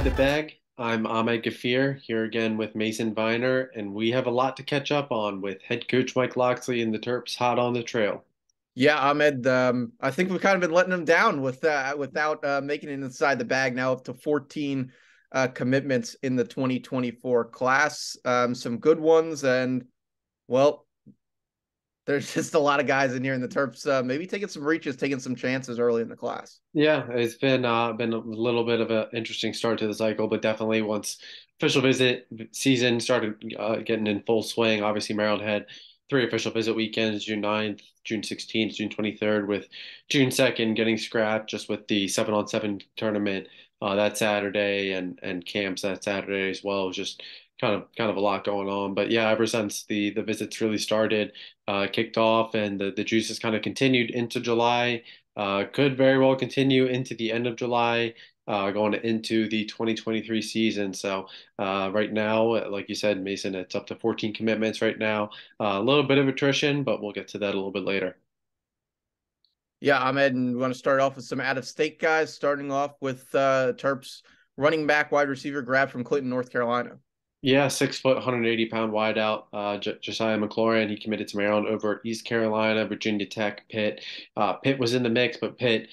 Inside the Bag. I'm Ahmed Gafir here again with Mason Viner, and we have a lot to catch up on with head coach Mike Locksley and the Terps hot on the trail. Yeah, Ahmed. I think we've kind of been letting them down without making it inside the bag. Now up to 14 commitments in the 2024 class. Some good ones, and well, there's just a lot of guys in here in the Terps. Maybe taking some reaches, taking some chances early in the class. Yeah, it's been a little bit of an interesting start to the cycle, but definitely once official visit season started getting in full swing. Obviously, Maryland had three official visit weekends: June 9th, June 16th, June 23rd, with June 2nd getting scrapped just with the 7-on-7 tournament that Saturday and camps that Saturday as well. It was just kind of a lot going on. But yeah, ever since the visits really started, kicked off, and the juice has kind of continued into July. Could very well continue into the end of July, going into the 2023 season. So right now, like you said, Mason, it's up to 14 commitments right now. A little bit of attrition, but we'll get to that a little bit later. Yeah, Ahmed, and we want to start off with some out-of-state guys. Starting off with Terps running back, wide receiver grab from Clinton, North Carolina. Yeah, 6 foot, 180 pound wideout. Josiah McLaurin, he committed to Maryland over at East Carolina, Virginia Tech, Pitt. Pitt was in the mix, but Pitt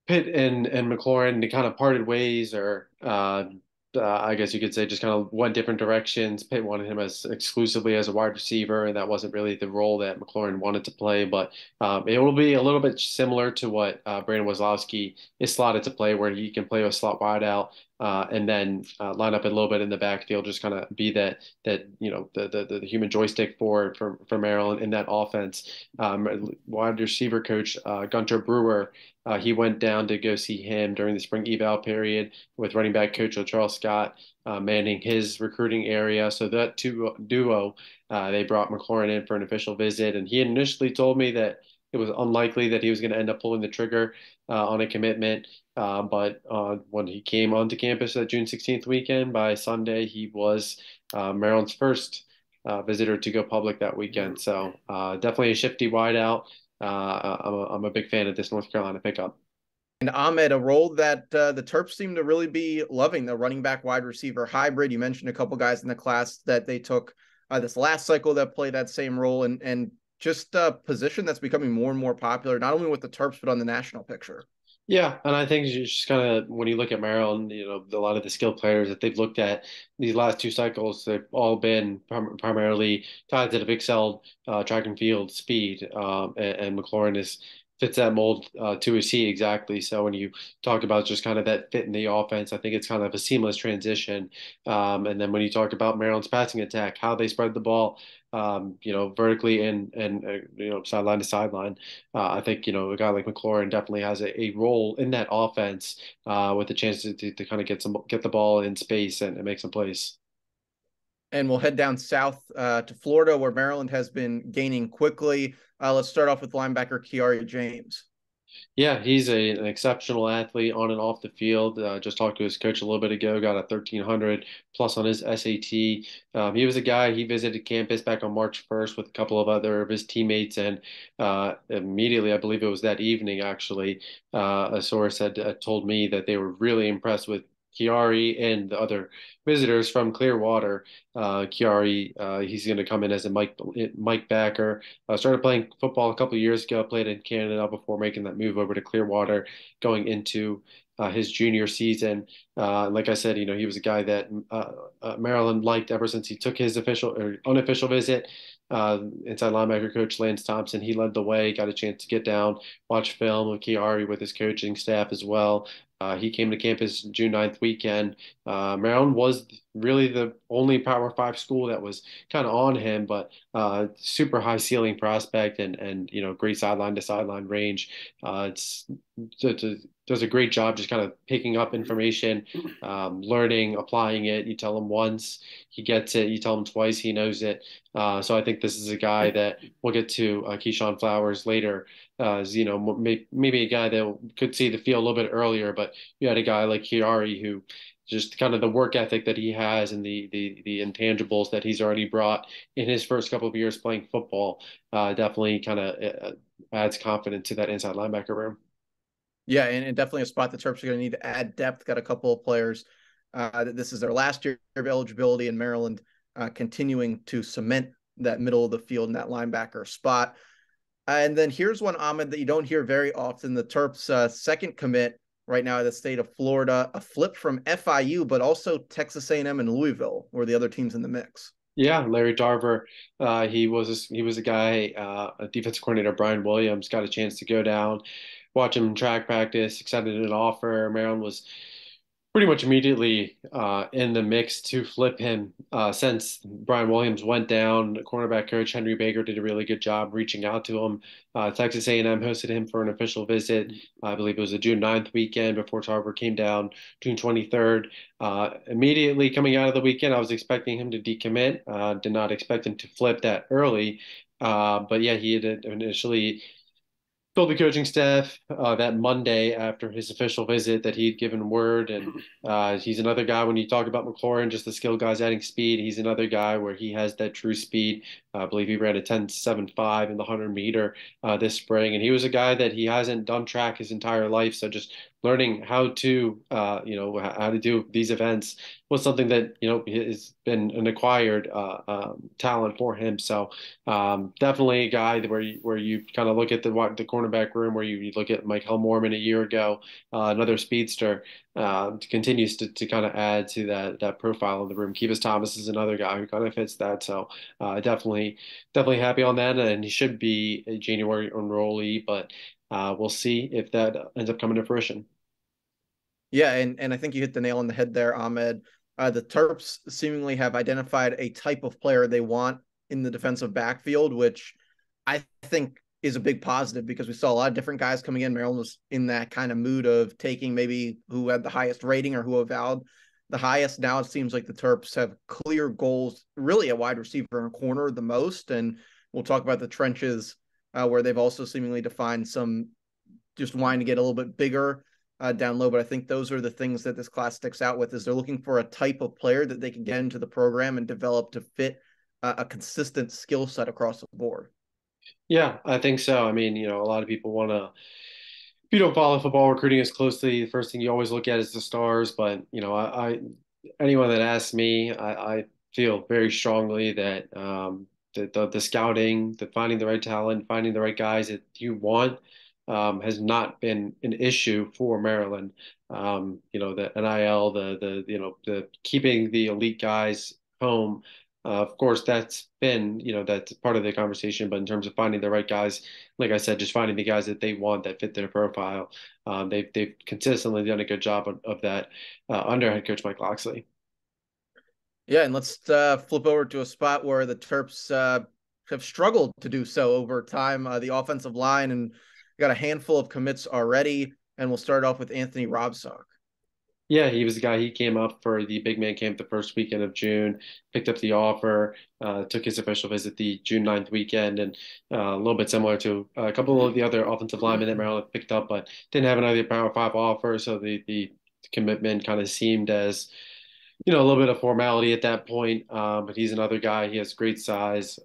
and McLaurin, they kind of parted ways, or I guess you could say just kind of went different directions. Pitt wanted him as exclusively as a wide receiver, and that wasn't really the role that McLaurin wanted to play. But it will be a little bit similar to what Brandon Weslowski is slotted to play, where he can play a slot wide out. And then line up a little bit in the backfield, just kind of be that the human joystick for Maryland in that offense. Wide receiver coach Gunter Brewer, he went down to go see him during the spring eval period with running back coach Charles Scott manning his recruiting area. So that duo, they brought McLaurin in for an official visit, and he initially told me that it was unlikely that he was going to end up pulling the trigger on a commitment. But when he came onto campus that June 16th weekend, by Sunday, he was Maryland's first visitor to go public that weekend. So definitely a shifty wideout. I'm a big fan of this North Carolina pickup. And Ahmed, a role that the Terps seem to really be loving, the running back wide receiver hybrid. You mentioned a couple guys in the class that they took this last cycle that played that same role, and just a position that's becoming more and more popular, not only with the Terps, but on the national picture. Yeah, and I think it's just kind of when you look at Maryland, a lot of the skill players that they've looked at these last two cycles, they've all been primarily guys that have excelled track and field speed, and McLaurin is fits that mold to a T exactly. So when you talk about just kind of that fit in the offense, I think it's kind of a seamless transition. And then when you talk about Maryland's passing attack, how they spread the ball, vertically and sideline to sideline. I think, a guy like McLaurin definitely has a role in that offense with the chance to kind of get the ball in space and make some plays. And we'll head down south to Florida, where Maryland has been gaining quickly. Let's start off with linebacker Kiari James. Yeah, he's an exceptional athlete on and off the field. Just talked to his coach a little bit ago, got a 1300 plus on his SAT. He was a guy, he visited campus back on March 1st with a couple of other of his teammates. And immediately, I believe it was that evening, actually, a source had told me that they were really impressed with Chiari and the other visitors from Clearwater. Chiari, he's going to come in as a Mike backer. Started playing football a couple of years ago, played in Canada before making that move over to Clearwater, going into his junior season. Like I said, he was a guy that Maryland liked ever since he took his official or unofficial visit. Inside linebacker coach Lance Thompson, he led the way, got a chance to get down, watch film of Chiari with his coaching staff as well. He came to campus June 9th weekend. Maryland was really the only Power Five school that was kind of on him, but super high ceiling prospect and great sideline to sideline range. It does a great job just kind of picking up information, learning, applying it. You tell him once, he gets it. You tell him twice, he knows it. So I think this is a guy that we'll get to Keyshawn Flowers later. As maybe a guy that could see the field a little bit earlier, but you had a guy like Chiari who just kind of the work ethic that he has and the intangibles that he's already brought in his first couple of years playing football definitely kind of adds confidence to that inside linebacker room. Yeah, and definitely a spot the Terps are going to need to add depth. Got a couple of players that this is their last year of eligibility, and Maryland continuing to cement that middle of the field in that linebacker spot. And then here's one, Ahmed, that you don't hear very often. The Terps' second commit right now at the state of Florida, a flip from FIU, but also Texas A&M and Louisville were the other teams in the mix. Yeah, Larry Darver. He was a guy. A defensive coordinator, Brian Williams, got a chance to go down, watch him in track practice, accepted an offer. Maryland was pretty much immediately in the mix to flip him. Since Brian Williams went down, cornerback coach Henry Baker did a really good job reaching out to him. Texas A&M hosted him for an official visit. I believe it was the June 9th weekend before Tarver came down June 23rd. Immediately coming out of the weekend, I was expecting him to decommit. Did not expect him to flip that early. But yeah, he had initially told the coaching staff that Monday after his official visit that he'd given word. And he's another guy, when you talk about McLaurin, just the skill guys adding speed, he's another guy where he has that true speed. I believe he ran a 10.75 in the 100 meter this spring. And he was a guy that he hasn't done track his entire life. So just learning how to, how to do these events was something that, has been an acquired talent for him. So definitely a guy where you kind of look at the cornerback room, where you look at Mike Mormon a year ago, another speedster, continues to kind of add to that profile in the room. Kivas Thomas is another guy who kind of fits that. So definitely happy on that, and he should be a January enrollee, but we'll see if that ends up coming to fruition. Yeah, and I think you hit the nail on the head there, Ahmed. The Terps seemingly have identified a type of player they want in the defensive backfield, which I think is a big positive, because we saw a lot of different guys coming in. Maryland was in that kind of mood of taking maybe who had the highest rating or who avowed the highest. Now it seems like the Terps have clear goals, really a wide receiver and corner the most. And we'll talk about the trenches, where they've also seemingly defined some just wanting to get a little bit bigger down low. But I think those are the things that this class sticks out with, is they're looking for a type of player that they can get into the program and develop to fit a consistent skill set across the board. Yeah, I think so. I mean, a lot of people want to, if you don't follow football recruiting as closely, the first thing you always look at is the stars. But, anyone that asks me, I feel very strongly that the scouting, the finding the right talent, finding the right guys that you want, has not been an issue for Maryland. The NIL, the keeping the elite guys home. Of course, that's part of the conversation. But in terms of finding the right guys, like I said, just finding the guys that they want that fit their profile, they've consistently done a good job of that under head coach Mike Locksley. Yeah, and let's flip over to a spot where the Terps have struggled to do so over time. The offensive line, and got a handful of commits already. And we'll start off with Anthony Robsock. Yeah, he was the guy. He came up for the big man camp the first weekend of June, picked up the offer, took his official visit the June 9th weekend, and a little bit similar to a couple of the other offensive linemen that Maryland picked up, but didn't have another Power Five offer. So the commitment kind of seemed as, a little bit of formality at that point. But he's another guy. He has great size.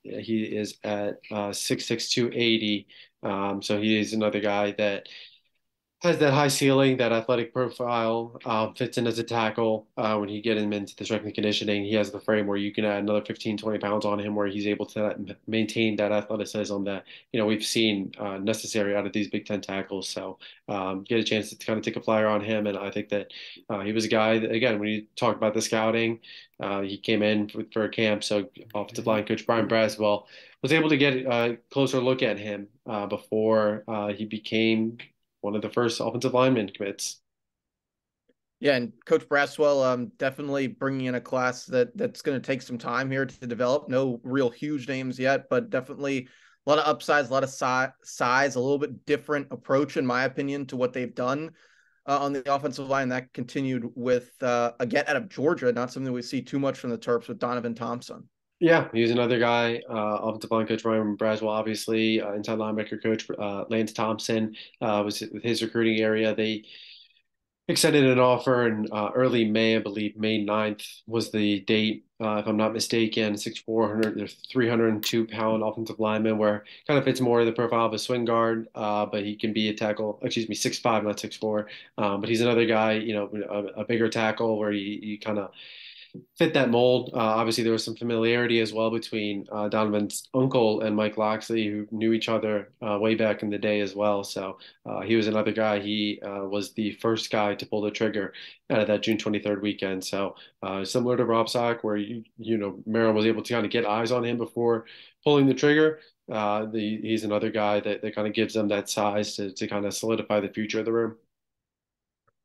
He is at 6'6", 280. So he is another guy that has that high ceiling, that athletic profile, fits in as a tackle. When you get him into the strength and conditioning, he has the frame where you can add another 15, 20 pounds on him, where he's able to maintain that athleticism that, we've seen necessary out of these Big Ten tackles. So get a chance to kind of take a flyer on him. And I think that he was a guy that, again, when you talk about the scouting, he came in for a camp. So offensive line coach Brian Braswell was able to get a closer look at him before he became one of the first offensive lineman commits. Yeah, and Coach Braswell definitely bringing in a class that's going to take some time here to develop. No real huge names yet, but definitely a lot of upsides, a lot of size, a little bit different approach, in my opinion, to what they've done on the offensive line. That continued with a get out of Georgia, not something we see too much from the Terps, with Donovan Thompson. Yeah, he's another guy. Offensive line coach Ryan Braswell, obviously, inside linebacker coach Lance Thompson was with his recruiting area. extended an offer in early May, I believe May 9th was the date, if I'm not mistaken. 6'4", 302-pound offensive lineman, where kind of fits more the profile of a swing guard, but he can be a tackle. Excuse me, 6'5", not 6'4". But he's another guy, a bigger tackle where he kind of fit that mold. Obviously, there was some familiarity as well between Donovan's uncle and Mike Locksley, who knew each other way back in the day as well. So he was another guy. He was the first guy to pull the trigger at that June 23rd weekend. So similar to Rob Sock, where Maryland was able to kind of get eyes on him before pulling the trigger. He's another guy that kind of gives them that size to kind of solidify the future of the room.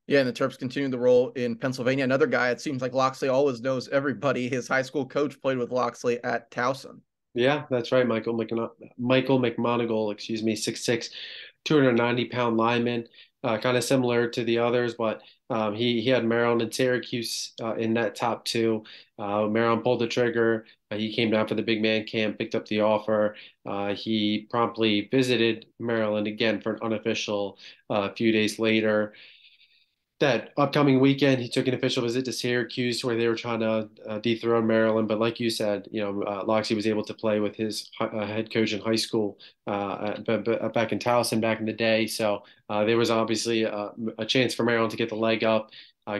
Yeah, and the Terps continue the role in Pennsylvania. Another guy, it seems like Locksley always knows everybody. His high school coach played with Locksley at Towson. Yeah, that's right. Michael McMonigal, excuse me, 6'6", 290-pound lineman, kind of similar to the others, but he had Maryland and Syracuse in that top two. Maryland pulled the trigger. He came down for the big man camp, picked up the offer. He promptly visited Maryland again for an unofficial a few days later. That upcoming weekend, he took an official visit to Syracuse where they were trying to dethrone Maryland. But like you said, Loxley was able to play with his head coach in high school back in Towson back in the day. So there was obviously a chance for Maryland to get the leg up,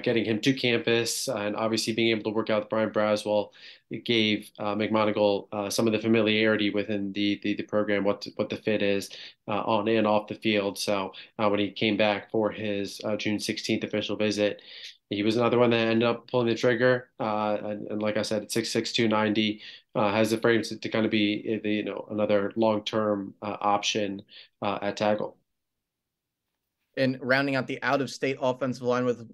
getting him to campus, and obviously being able to work out with Brian Braswell. It gave McMonigal some of the familiarity within the program, what the fit is on and off the field. So when he came back for his June 16th official visit, he was another one that ended up pulling the trigger. And like I said, at 6'6", 290, has the frames to kind of be another long-term option at tackle. And rounding out the out-of-state offensive line with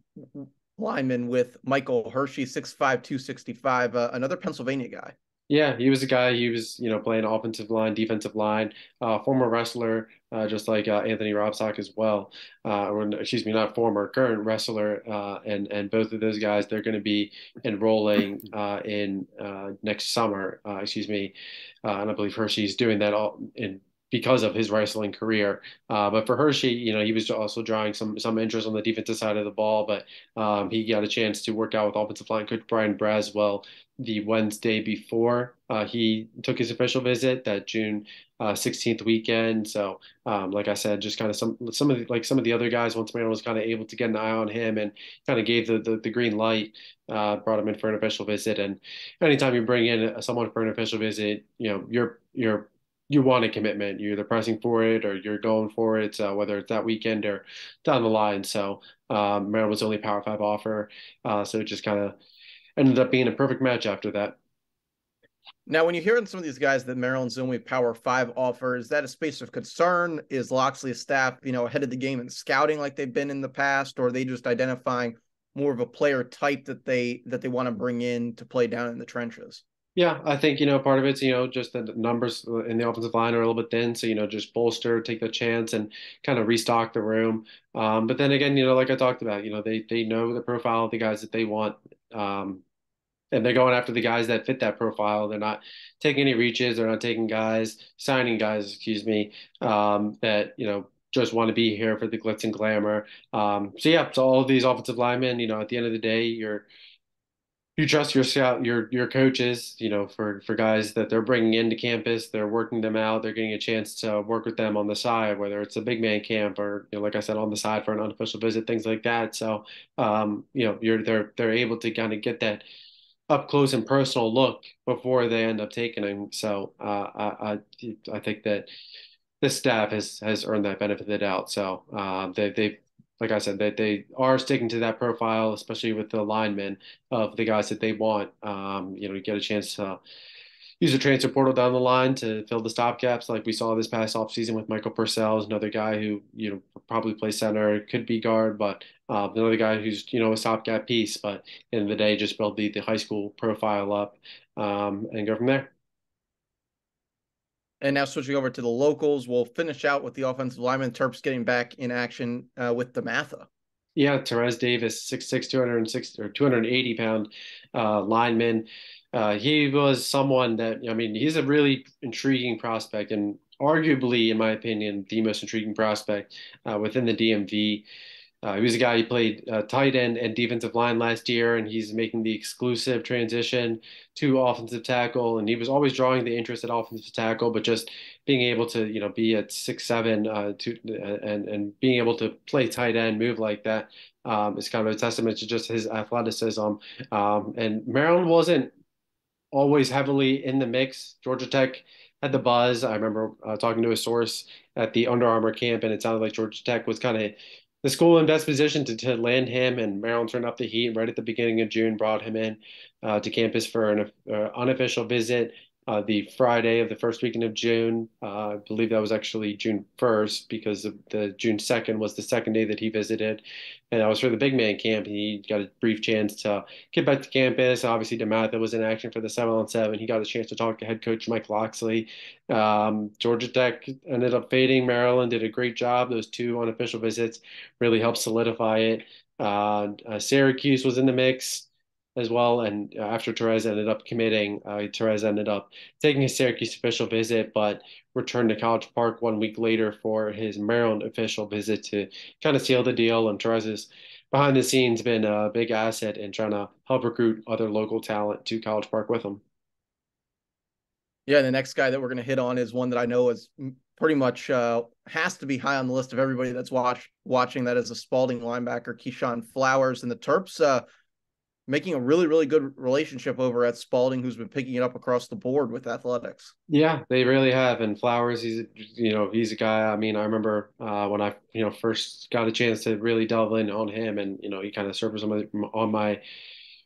lineman with Michael Hershey, 6'5", 265, another Pennsylvania guy. Yeah, he was a guy. He was, playing offensive line, defensive line, former wrestler, just like Anthony Robsock as well. Or excuse me, not former, current wrestler. And both of those guys, they're going to be enrolling in next summer. Excuse me, and I believe Hershey's doing that all in because of his wrestling career. But for Hershey, he was also drawing some interest on the defensive side of the ball. But he got a chance to work out with offensive line coach Brian Braswell the Wednesday before he took his official visit, that June 16th weekend. So, like I said, just kind of some of the other guys, once Maryland was kind of able to get an eye on him and kind of gave the green light, brought him in for an official visit. And anytime you bring in someone for an official visit, you want a commitment. You're either pressing for it or you're going for it, whether it's that weekend or down the line. So Maryland was the only Power Five offer, so it just kind of ended up being a perfect match after that. Now, when you hear in some of these guys that Maryland's only Power Five offer, is that a space of concern? Is Locksley's staff, ahead of the game in scouting like they've been in the past, or are they just identifying more of a player type that they want to bring in to play down in the trenches? Yeah, I think, part of it's, just the numbers in the offensive line are a little bit thin. So, just bolster, take the chance and kind of restock the room. But then again, like I talked about, they know the profile of the guys that they want. And they're going after the guys that fit that profile. They're not taking any reaches. They're not signing guys, excuse me, that, just want to be here for the glitz and glamour. So all of these offensive linemen, at the end of the day, you trust your scout, your coaches, for guys that they're bringing into campus, they're working them out, they're getting a chance to work with them on the side, whether it's a big man camp or, like I said, on the side for an unofficial visit, things like that. So, they're able to kind of get that up close and personal look before they end up taking him. So, I think that this staff has earned that benefit of the doubt. So, they've like I said, that they are sticking to that profile, especially with the linemen of the guys that they want. You get a chance to use the transfer portal down the line to fill the stopgaps, like we saw this past offseason with Michael Purcell, is another guy who probably play center, could be guard, but another guy who's a stopgap piece. But at the end of the day, just build the high school profile up and go from there. And now switching over to the locals, we'll finish out with the offensive lineman. Terps getting back in action with DeMatha. Yeah, Terez Davis, 6'6", 260 or 280-pound lineman. He was someone that, he's a really intriguing prospect and arguably, in my opinion, the most intriguing prospect within the DMV. He was a guy who played tight end and defensive line last year, and he's making the exclusive transition to offensive tackle. And he was always drawing the interest at offensive tackle, but just being able to, be at 6'7", and being able to play tight end, move like that, is kind of a testament to just his athleticism. And Maryland wasn't always heavily in the mix. Georgia Tech had the buzz. I remember talking to a source at the Under Armour camp, and it sounded like Georgia Tech was kind of the school in best position to land him. And Maryland turned up the heat right at the beginning of June, brought him in to campus for an unofficial visit. The Friday of the first weekend of June, I believe that was actually June 1st because the June 2nd was the second day that he visited. And that was for the big man camp. He got a brief chance to get back to campus. Obviously, DeMatha was in action for the 7-on-7. He got a chance to talk to head coach Mike Locksley. Georgia Tech ended up fading. Maryland did a great job. Those two unofficial visits really helped solidify it. Syracuse was in the mix as well. And after Terez ended up committing, Terez ended up taking a Syracuse official visit, but returned to College Park 1 week later for his Maryland official visit to kind of seal the deal. And Terez is behind the scenes been a big asset in trying to help recruit other local talent to College Park with him. Yeah, the next guy that we're going to hit on is one that I know is pretty much has to be high on the list of everybody that's watching. That is a Spalding linebacker, Keyshawn Flowers, and the Terps making a really, really good relationship over at Spalding, who's been picking it up across the board with athletics. Yeah, they really have. And Flowers, he's a guy. I mean, I remember when I, first got a chance to really delve in on him, and he kind of served on my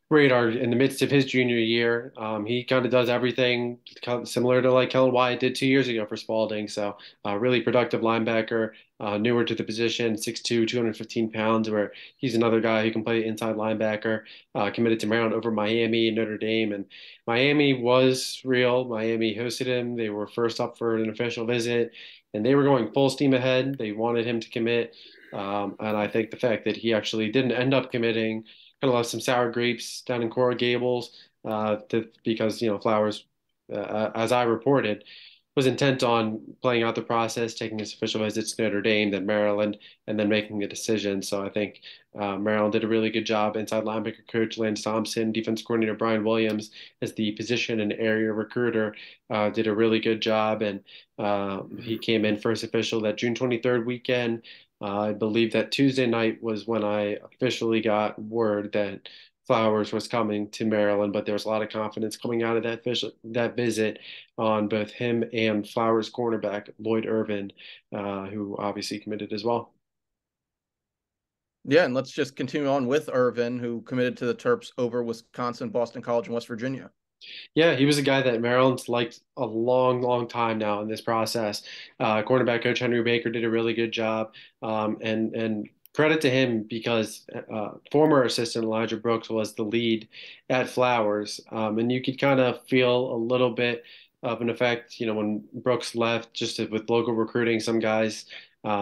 radar in the midst of his junior year. He kind of does everything kind of similar to like Kellen Wyatt did 2 years ago for Spalding. So really productive linebacker, newer to the position, 6'2", 215 pounds, where he's another guy who can play inside linebacker, committed to Maryland over Miami and Notre Dame. And Miami was real. Miami hosted him. They were first up for an official visit, and they were going full steam ahead. They wanted him to commit. And I think the fact that he actually didn't end up committing kind of left some sour grapes down in Coral Gables because Flowers, as I reported, was intent on playing out the process, taking his official visits to Notre Dame, then Maryland, and then making a decision. So I think Maryland did a really good job. Inside linebacker coach Lance Thompson, defense coordinator Brian Williams, as the position and area recruiter, did a really good job. And he came in first official that June 23rd weekend. I believe that Tuesday night was when I officially got word that Flowers was coming to Maryland, but there was a lot of confidence coming out of that visit on both him and Flowers cornerback Lloyd Irvin, who obviously committed as well. Yeah, and let's just continue on with Irvin, who committed to the Terps over Wisconsin, Boston College, and West Virginia. Yeah, he was a guy that Maryland's liked a long, long time now in this process. Cornerback coach Henry Baker did a really good job, and credit to him because former assistant Elijah Brooks was the lead at Flowers, and you could kind of feel a little bit of an effect, when Brooks left, just with local recruiting, some guys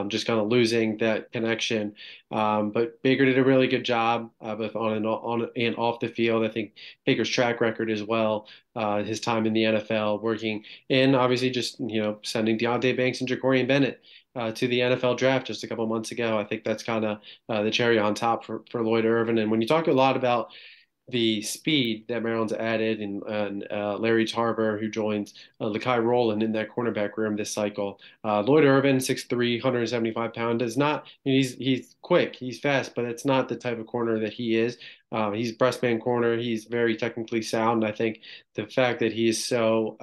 just kind of losing that connection. But Baker did a really good job both on and off the field. I think Baker's track record as well, his time in the NFL, working in obviously just sending Deonte Banks and Jacorian Bennett to the NFL draft just a couple months ago. I think that's kind of the cherry on top for Lloyd Irvin. And when you talk a lot about the speed that Maryland's added, and Larry Tarver, who joins Lakai Rowland in that cornerback room this cycle. Lloyd Irvin, 6'3", 175 pounds, is not, he's quick, he's fast, but it's not the type of corner that he is. He's breast man corner. He's very technically sound. I think the fact that he's so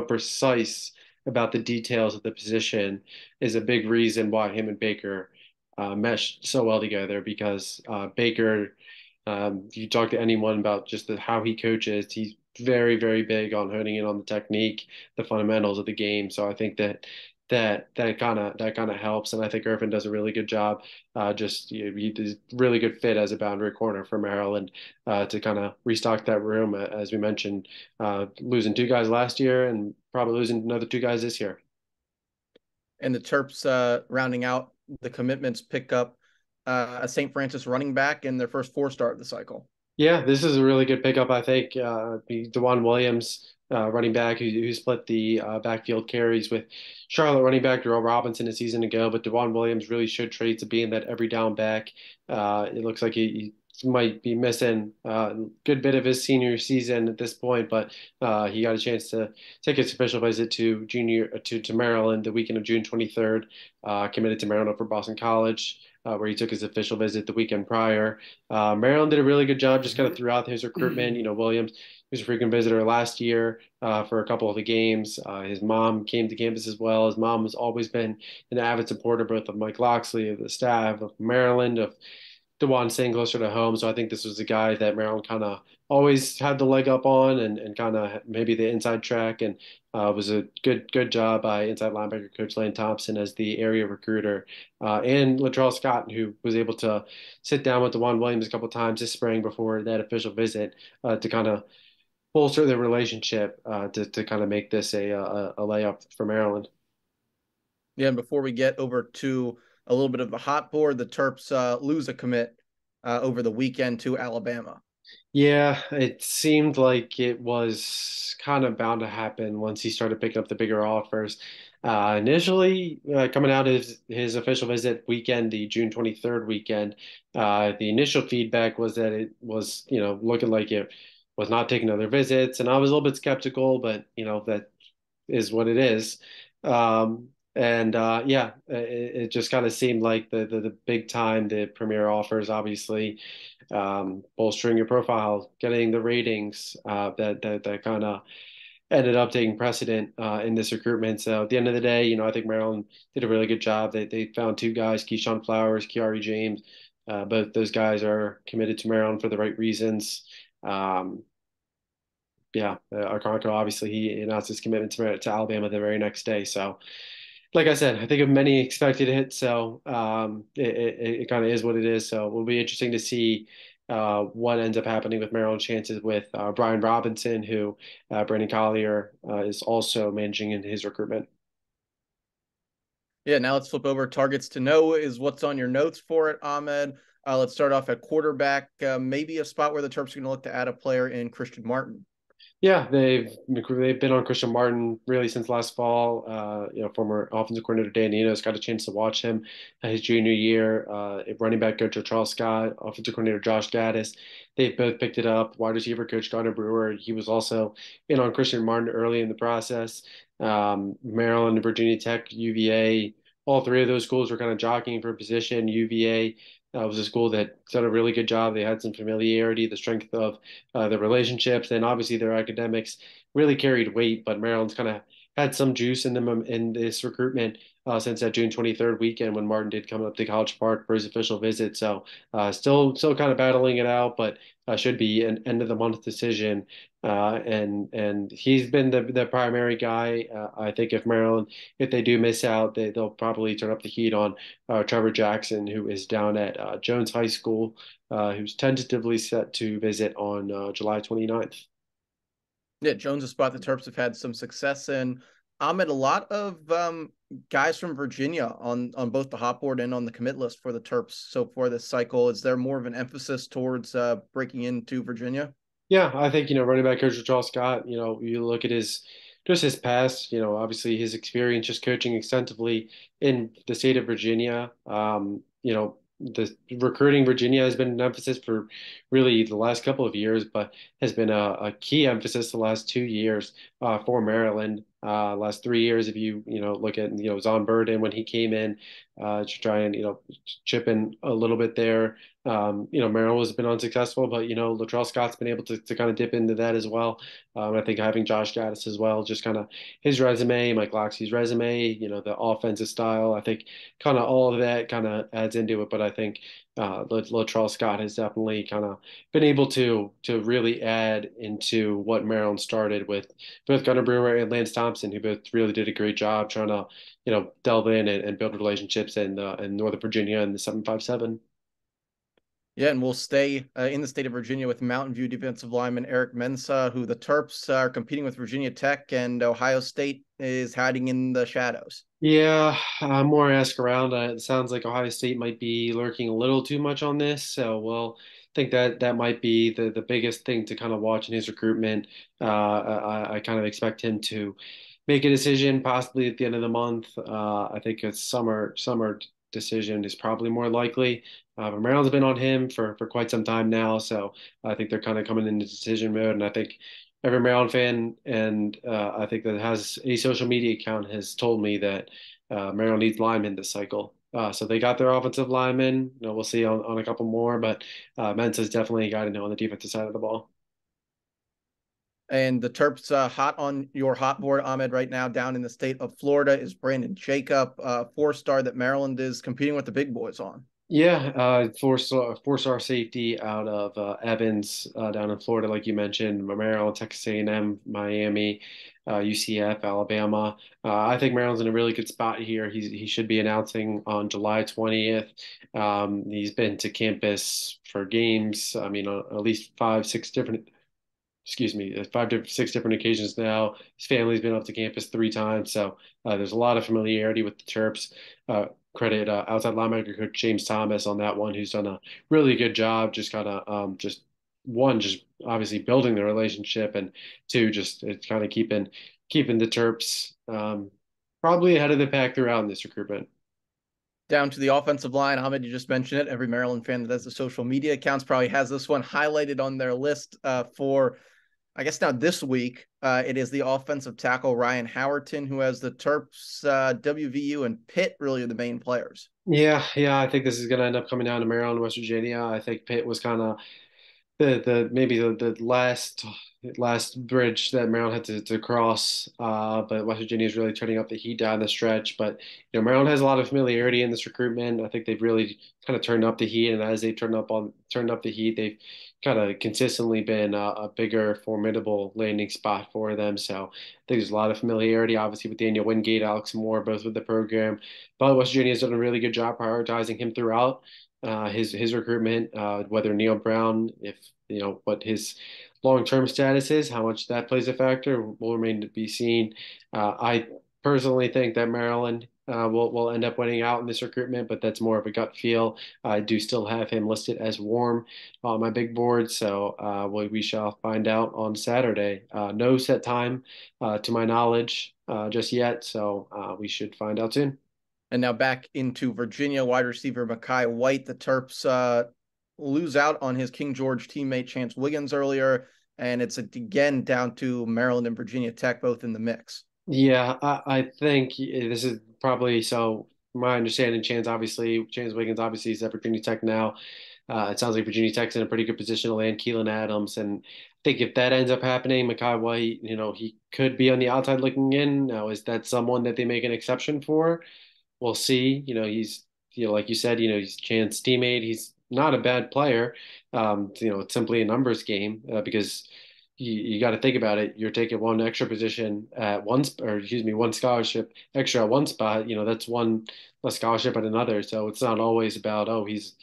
precise about the details of the position is a big reason why him and Baker meshed so well together because Baker, you talk to anyone about just how he coaches, he's very, very big on honing in on the technique, the fundamentals of the game. So I think that kind of helps, and I think Irvin does a really good job. He does really good fit as a boundary corner for Maryland to kind of restock that room, as we mentioned, losing two guys last year and probably losing another two guys this year. And the Terps rounding out the commitments pick up a St. Francis running back in their first 4-star of the cycle. Yeah, this is a really good pickup, I think. Dewan Williams running back who split the backfield carries with Charlotte running back Darrell Robinson a season ago. But Devon Williams really showed traits of being that every down back. It looks like he might be missing a good bit of his senior season at this point, but he got a chance to take his official visit to Maryland the weekend of June 23rd. Committed to Maryland for Boston College. Where he took his official visit the weekend prior. Maryland did a really good job just kind of throughout his recruitment. You know, Williams was a frequent visitor last year for a couple of the games. His mom came to campus as well. His mom has always been an avid supporter both of Mike Locksley, of the staff, of Maryland, of DeJuan staying closer to home. So I think this was a guy that Maryland kind of always had the leg up on and kind of maybe the inside track. And was a good job by inside linebacker coach Lane Thompson as the area recruiter. And Latrell Scott, who was able to sit down with DeJuan Williams a couple times this spring before that official visit to kind of bolster the relationship to kind of make this a layup for Maryland. Yeah, and before we get over to a little bit of the hot board, the Terps lose a commit over the weekend to Alabama. Yeah, it seemed like it was kind of bound to happen once he started picking up the bigger offers. Initially, coming out of his official visit weekend, the June 23rd weekend, the initial feedback was that it was, looking like it was not taking other visits. And I was a little bit skeptical, but, that is what it is. And yeah, it just kind of seemed like the big time, the premier offers, obviously, bolstering your profile, getting the ratings, that kind of ended up taking precedent in this recruitment. So at the end of the day, I think Maryland did a really good job. They found two guys, Keyshawn Flowers, Kiari James. Both those guys are committed to Maryland for the right reasons. Um, yeah, Arconco, obviously, he announced his commitment to Alabama the very next day. So, like I said, I think of many expected it. So it kind of is what it is. So it will be interesting to see what ends up happening with Maryland's chances with Brian Robinson, who Brandon Collier is also managing in his recruitment. Yeah, now let's flip over. Targets to know is what's on your notes for it, Ahmed. Let's start off at quarterback. Maybe a spot where the Terps are going to look to add a player in Christian Martin. Yeah, they've been on Christian Martin really since last fall. Former offensive coordinator Dan Enos got a chance to watch him his junior year. Running back coach Charles Scott, offensive coordinator Josh Gaddis, they both picked it up. Wide receiver coach Garner Brewer, he was also in on Christian Martin early in the process. Maryland, Virginia Tech, UVA, all three of those schools were kind of jockeying for position. UVA was a school that did a really good job. They had some familiarity, the strength of the relationships, and obviously their academics really carried weight. But Maryland's kind of had some juice in them in this recruitment since that June 23rd weekend when Martin did come up to College Park for his official visit. So still kind of battling it out, but should be an end of the month decision. And he's been the primary guy. I think if they do miss out, they'll probably turn up the heat on Trevor Jackson, who is down at Jones High School, who's tentatively set to visit on July 29th. Yeah, Jones, a spot the Terps have had some success in. Ahmed, a lot of guys from Virginia on both the hot board and on the commit list for the Terps so far this cycle. Is there more of an emphasis towards breaking into Virginia? Yeah, I think, running back coach Charles Scott, you look at his past, obviously his experience just coaching extensively in the state of Virginia. The recruiting Virginia has been an emphasis for really the last couple of years, but has been a key emphasis the last 2 years for Maryland. Last 3 years, if look at Zon Burden when he came in to try and chip in a little bit there. Maryland has been unsuccessful, but Latrell Scott's been able to kind of dip into that as well. I think having Josh Gaddis as well, just kind of his resume, Mike Locksley's resume, the offensive style. I think kind of all of that kind of adds into it. But I think Latrell Scott has definitely kind of been able to really add into what Maryland started with both Gunnar Brewer and Lance Thompson, who both really did a great job trying to delve in and build relationships in Northern Virginia and the 757. Yeah, and we'll stay in the state of Virginia with Mountain View defensive lineman Eric Mensah, who the Terps are competing with Virginia Tech, and Ohio State is hiding in the shadows. Yeah, more ask around. It sounds like Ohio State might be lurking a little too much on this, so we'll think that that might be the biggest thing to kind of watch in his recruitment. I kind of expect him to make a decision possibly at the end of the month. I think a summer decision is probably more likely. But Maryland's been on him for quite some time now, so I think they're kind of coming into decision mode. And I think every Maryland fan and I think that has a social media account has told me that Maryland needs linemen this cycle. So they got their offensive linemen. We'll see on a couple more, but Mensa's definitely a guy to know on the defensive side of the ball. And the Terps hot on your hot board, Ahmed, right now down in the state of Florida is Brandon Jacob, four-star that Maryland is competing with the big boys on. Yeah, four-star safety out of Evans down in Florida, like you mentioned, Maryland, Texas A&M, Miami, UCF, Alabama. I think Maryland's in a really good spot here. He should be announcing on July 20th. He's been to campus for games. I mean, at least five, six different excuse me, six different occasions now. His family's been up to campus three times, so there's a lot of familiarity with the Terps. Credit outside linebacker coach James Thomas on that one, who's done a really good job. Just kind of just one, just obviously building the relationship, and two, just it's kind of keeping the Terps probably ahead of the pack throughout in this recruitment. Down to the offensive line, Ahmed, you just mentioned it. Every Maryland fan that has the social media accounts probably has this one highlighted on their list for I guess now this week, it is the offensive tackle Ryan Howerton, who has the Terps, WVU, and Pitt really are the main players. Yeah, I think this is going to end up coming down to Maryland, West Virginia. I think Pitt was kind of the maybe the last bridge that Maryland had to cross. But West Virginia is really turning up the heat down the stretch. But Maryland has a lot of familiarity in this recruitment. I think they've really kind of turned up the heat, and as they turned up the heat, they've kind of consistently been a bigger, formidable landing spot for them. So I think there's a lot of familiarity, obviously, with Daniel Wingate, Alex Moore, both with the program. But West Virginia has done a really good job prioritizing him throughout his recruitment, whether Neil Brown, if what his long-term status is, how much that plays a factor will remain to be seen. I personally think that Maryland will end up winning out in this recruitment, but that's more of a gut feel. I do still have him listed as warm on my big board, so we shall find out on Saturday. No set time to my knowledge just yet, so we should find out soon. And now back into Virginia, wide receiver Mekhi White. The Terps lose out on his King George teammate Chance Wiggins earlier, and it's again down to Maryland and Virginia Tech both in the mix. Yeah, I think this is probably so. My understanding, Chance Wiggins obviously is at Virginia Tech now. It sounds like Virginia Tech's in a pretty good position to land Keelan Adams, and I think if that ends up happening, Mekhi White, he could be on the outside looking in. Now, is that someone that they make an exception for? We'll see. He's like you said, he's Chan's teammate. He's not a bad player. It's simply a numbers game because you got to think about it. You're taking one extra position at or excuse me, one scholarship extra at one spot. That's one less scholarship at another. So it's not always about, oh, he's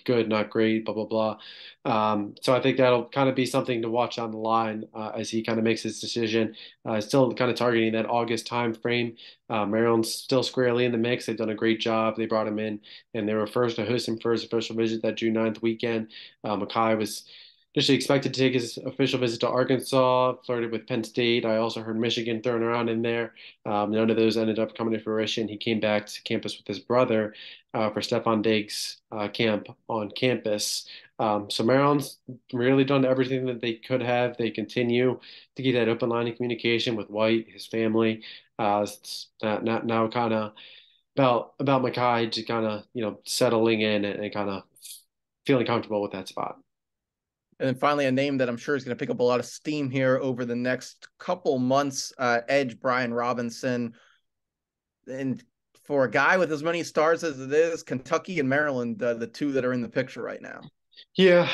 good, not great, blah blah blah. So I think that'll kind of be something to watch on the line as he kind of makes his decision. Still kind of targeting that August time frame. Maryland's still squarely in the mix. They've done a great job. They brought him in, and they were first to host him for his official visit that June 9th weekend. Mekhi was initially expected to take his official visit to Arkansas, flirted with Penn State. I also heard Michigan thrown around in there. None of those ended up coming to fruition. He came back to campus with his brother for Stefon Diggs' camp on campus. So Maryland's really done everything that they could have. They continue to keep that open line of communication with White, his family. It's now kind of about Mekhi to kind of settling in and kind of feeling comfortable with that spot. And then finally, a name that I'm sure is going to pick up a lot of steam here over the next couple months, Edge Brian Robinson. And for a guy with as many stars as it is, Kentucky and Maryland, the two that are in the picture right now. Yeah,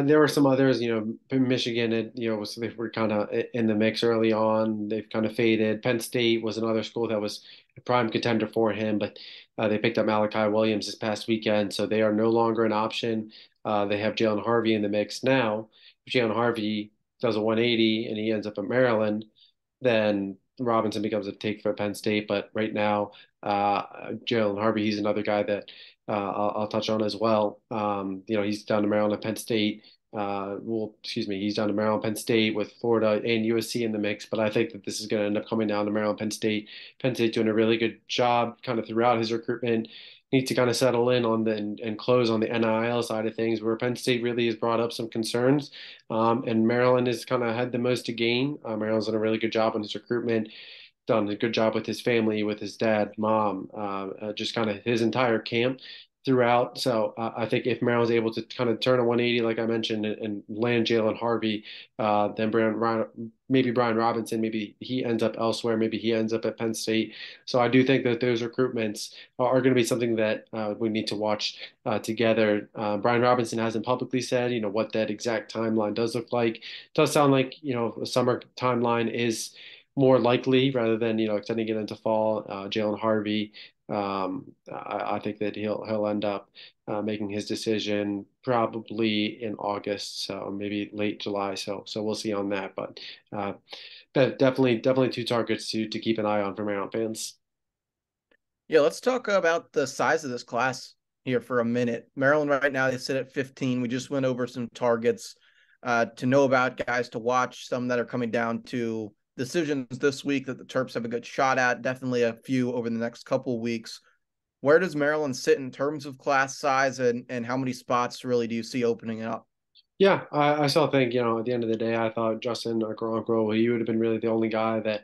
there were some others, Michigan, they were kind of in the mix early on. They've kind of faded. Penn State was another school that was a prime contender for him, but they picked up Malachi Williams this past weekend, so they are no longer an option. They have Jalen Harvey in the mix now. If Jalen Harvey does a 180 and he ends up at Maryland, then Robinson becomes a take for Penn State. But right now, Jalen Harvey, he's another guy that I'll touch on as well. He's down to Maryland and Penn State. Excuse me, he's down to Maryland, Penn State with Florida and USC in the mix. But I think that this is going to end up coming down to Maryland, Penn State. Penn State doing a really good job kind of throughout his recruitment. Needs to kind of settle in on and close on the NIL side of things, where Penn State really has brought up some concerns, and Maryland has kind of had the most to gain. Maryland's done a really good job on his recruitment, done a good job with his family, with his dad, mom, just kind of his entire camp throughout. So I think if Maryland's able to kind of turn a 180, like I mentioned, and land Jalen Harvey, then maybe Brian Robinson, maybe he ends up elsewhere, maybe he ends up at Penn State. So I do think that those recruitments are going to be something that we need to watch together. Brian Robinson hasn't publicly said, what that exact timeline does look like. It does sound like, a summer timeline is more likely rather than extending it into fall. Jalen Harvey, I think that he'll end up making his decision probably in August, so maybe late July. So we'll see on that, uh, but definitely two targets to keep an eye on for Maryland fans. Yeah, let's talk about the size of this class here for a minute. Maryland right now, they sit at 15. We just went over some targets to know about, guys to watch, some that are coming down to decisions this week that the Terps have a good shot at, definitely a few over the next couple weeks. Where does Maryland sit in terms of class size, and how many spots really do you see opening up? Yeah, I still think, at the end of the day, I thought Justin Okoronkwo, he would have been really the only guy that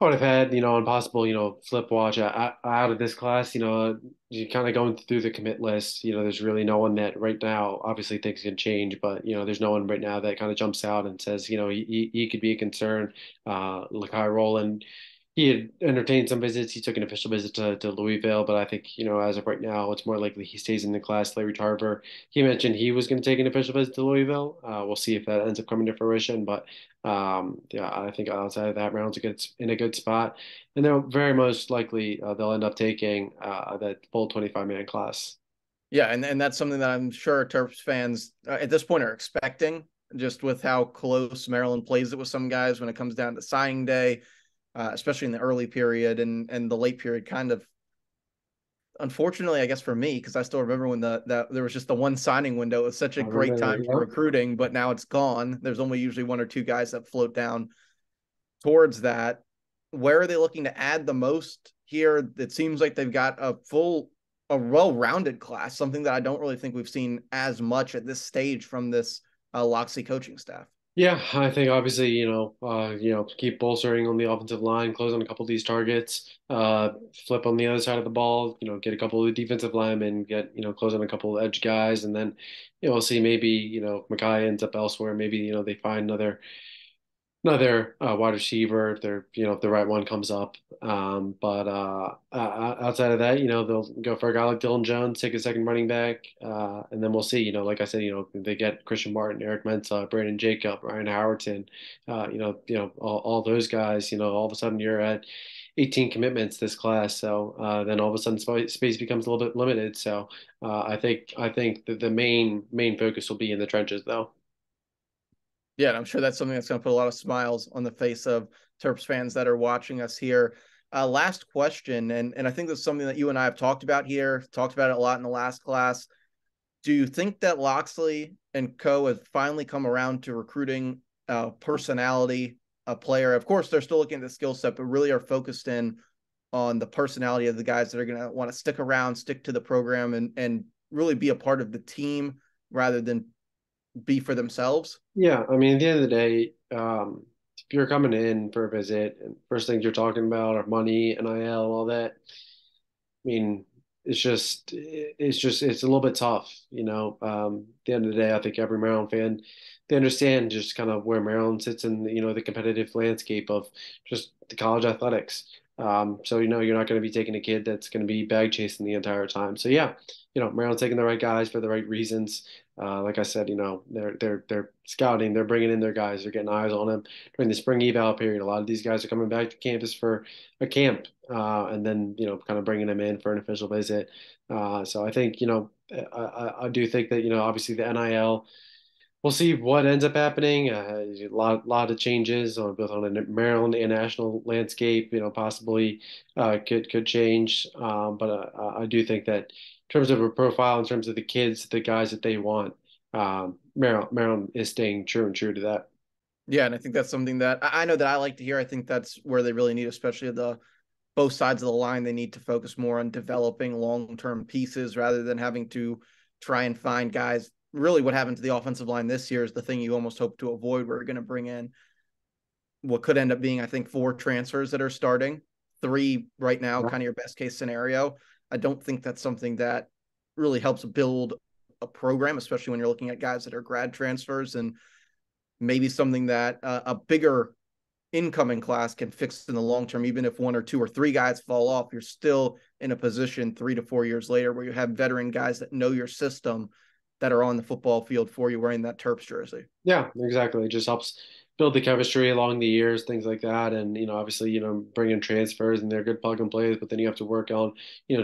I would have had, impossible, flip watch out of this class. You kind of going through the commit list. There's really no one that right now. Obviously, things can change, but there's no one right now that kind of jumps out and says, he could be a concern. Lakai Rowland, he had entertained some visits. He took an official visit to Louisville, but I think, as of right now, it's more likely he stays in the class. Larry Tarver, he mentioned he was going to take an official visit to Louisville. We'll see if that ends up coming to fruition, but yeah, I think outside of that, Brown's in a good spot, and they'll very most likely they'll end up taking that full 25-man class. Yeah, and that's something that I'm sure Terps fans at this point are expecting, just with how close Maryland plays it with some guys when it comes down to signing day, especially in the early period and the late period. Kind of, unfortunately, I guess for me, because I still remember when that there was just the one signing window. It was such a I great remember, time for yep. recruiting, but now it's gone. There's only usually one or two guys that float down towards that. Where are they looking to add the most here? It seems like they've got a well-rounded class, something that I don't really think we've seen as much at this stage from this Loxley coaching staff. Yeah, I think obviously, keep bolstering on the offensive line, close on a couple of these targets, flip on the other side of the ball, get a couple of defensive linemen, get, close on a couple of edge guys, and then, we'll see maybe, Mackay ends up elsewhere. Maybe, they find another wide receiver if they're if the right one comes up. But outside of that, they'll go for a guy like Dylan Jones, take a second running back, and then we'll see. Like I said, they get Christian Martin, Eric Mensah, Brandon Jacob, Ryan Howerton, all those guys. All of a sudden you're at 18 commitments this class. So then all of a sudden space becomes a little bit limited. So I think that the main focus will be in the trenches though. Yeah, and I'm sure that's something that's going to put a lot of smiles on the face of Terps fans that are watching us here. Last question, and I think this is something that you and I have talked about here, talked about it a lot in the last class. Do you think that Loxley and co have finally come around to recruiting personality, a player? Of course, they're still looking at the skill set, but really are focused in on the personality of the guys that are going to want to stick around, stick to the program, and really be a part of the team rather than be for themselves? Yeah, I mean, at the end of the day, if you're coming in for a visit and first things you're talking about are money, NIL, all that, I mean, it's a little bit tough, At the end of the day, I think every Maryland fan, they understand just kind of where Maryland sits in, the competitive landscape of just the college athletics. So you're not going to be taking a kid that's going to be bag chasing the entire time. So yeah, Maryland's taking the right guys for the right reasons. Like I said, they're scouting, they're bringing in their guys, they're getting eyes on them during the spring eval period. A lot of these guys are coming back to campus for a camp, and then kind of bringing them in for an official visit. So I think I do think that obviously the NIL we'll see what ends up happening. A lot of changes on both on the Maryland and national landscape. Possibly could change. But I do think that in terms of a profile, in terms of the kids, the guys that they want, Maryland is staying true and true to that. Yeah, and I think that's something that I know that I like to hear. I think that's where they really need, especially the both sides of the line. They need to focus more on developing long-term pieces rather than having to try and find guys. Really, what happened to the offensive line this year is the thing you almost hope to avoid. We're going to bring in what could end up being, I think, 4 transfers that are starting, 3 right now, kind of your best case scenario. I don't think that's something that really helps build a program, especially when you're looking at guys that are grad transfers, and maybe something that a bigger incoming class can fix in the long term. Even if 1 or 2 or 3 guys fall off, you're still in a position 3 to 4 years later where you have veteran guys that know your system that are on the football field for you wearing that Terps jersey. Yeah, exactly. It just helps build the chemistry along the years, things like that. And, obviously, bring in transfers and they're good plug and plays, but then you have to work on,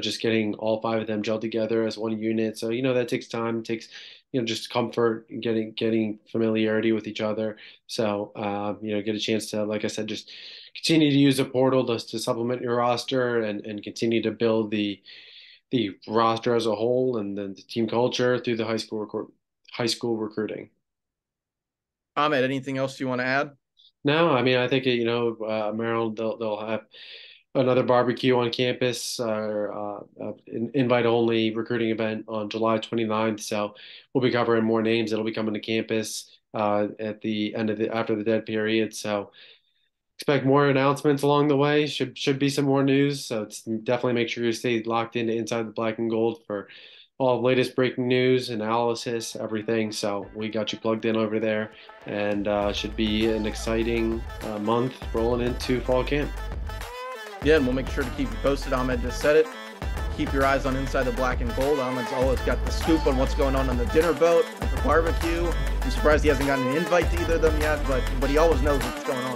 just getting all 5 of them gelled together as one unit. So, that takes time, takes, just comfort, getting familiarity with each other. So, get a chance to, like I said, just continue to use a portal to supplement your roster and continue to build the roster as a whole and then the team culture through the high school recruiting. Ahmed, anything else you want to add? No, I mean, I think, Maryland, they'll have another barbecue on campus or invite only recruiting event on July 29th. So we'll be covering more names that'll be coming to campus at the end of after the dead period. So expect more announcements along the way. Should be some more news. So it's definitely make sure you stay locked into Inside the Black and Gold for all the latest breaking news, analysis, everything. So we got you plugged in over there, and should be an exciting month rolling into fall camp. Yeah, and we'll make sure to keep you posted. Ahmed just said it. Keep your eyes on Inside the Black and Gold. Ahmed's always got the scoop on what's going on the dinner boat, at the barbecue. I'm surprised he hasn't gotten an invite to either of them yet, but he always knows what's going on.